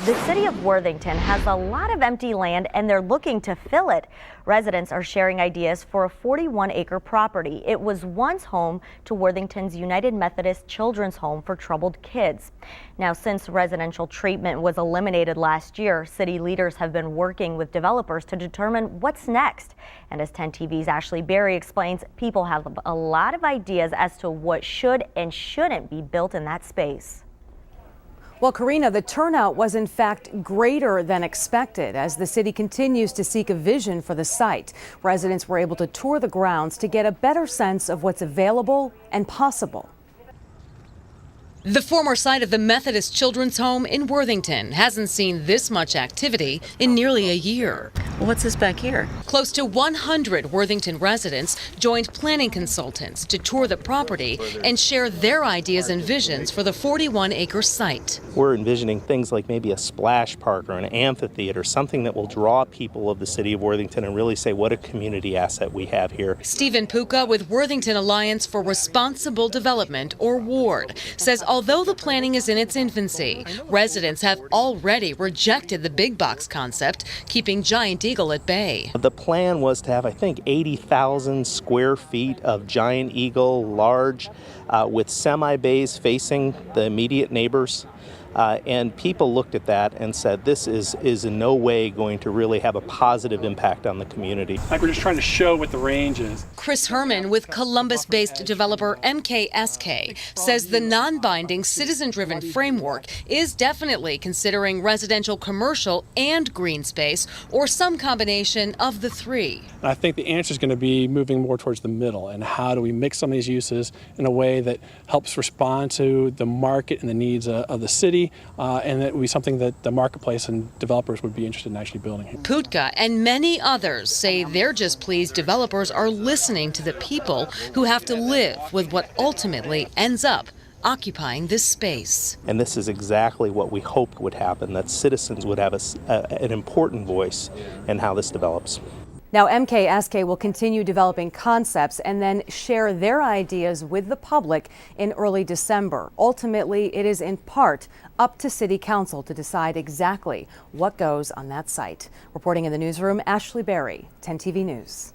The city of Worthington has a lot of empty land and they're looking to fill it. Residents are sharing ideas for a 41-acre property. It was once home to Worthington's United Methodist Children's Home for Troubled Kids. Now, since residential treatment was eliminated last year, city leaders have been working with developers to determine what's next. And as 10 TV's Ashley Berry explains, people have a lot of ideas as to what should and shouldn't be built in that space. Well, Karina, the turnout was in fact greater than expected as the city continues to seek a vision for the site. Residents were able to tour the grounds to get a better sense of what's available and possible. The former site of the Methodist Children's Home in Worthington hasn't seen this much activity in nearly a year. What's this back here? Close to 100 Worthington residents joined planning consultants to tour the property and share their ideas and visions for the 41-acre site. We're envisioning things like maybe a splash park or an amphitheater, something that will draw people of the city of Worthington and really say what a community asset we have here. Stephen Puka with Worthington Alliance for Responsible Development, or WARD, says although the planning is in its infancy, residents have already rejected the big box concept, keeping Giant Eagle at bay. The plan was to have, I think, 80,000 square feet of Giant Eagle, large, with semi-bays facing the immediate neighbors. And people looked at that and said, this is in no way going to really have a positive impact on the community. Like, we're just trying to show what the range is. Chris Herman with Columbus-based developer MKSK says the non-binding citizen-driven framework is definitely considering residential, commercial, and green space, or some combination of the three. And I think the answer is going to be moving more towards the middle, and how do we mix some of these uses in a way that helps respond to the market and the needs of the city. And that would be something that the marketplace and developers would be interested in actually building. Putka and many others say they're just pleased developers are listening to the people who have to live with what ultimately ends up occupying this space. And this is exactly what we hoped would happen, that citizens would have an important voice in how this develops. Now, MKSK will continue developing concepts and then share their ideas with the public in early December. Ultimately, it is in part up to City Council to decide exactly what goes on that site. Reporting in the newsroom, Ashley Berry, 10 TV News.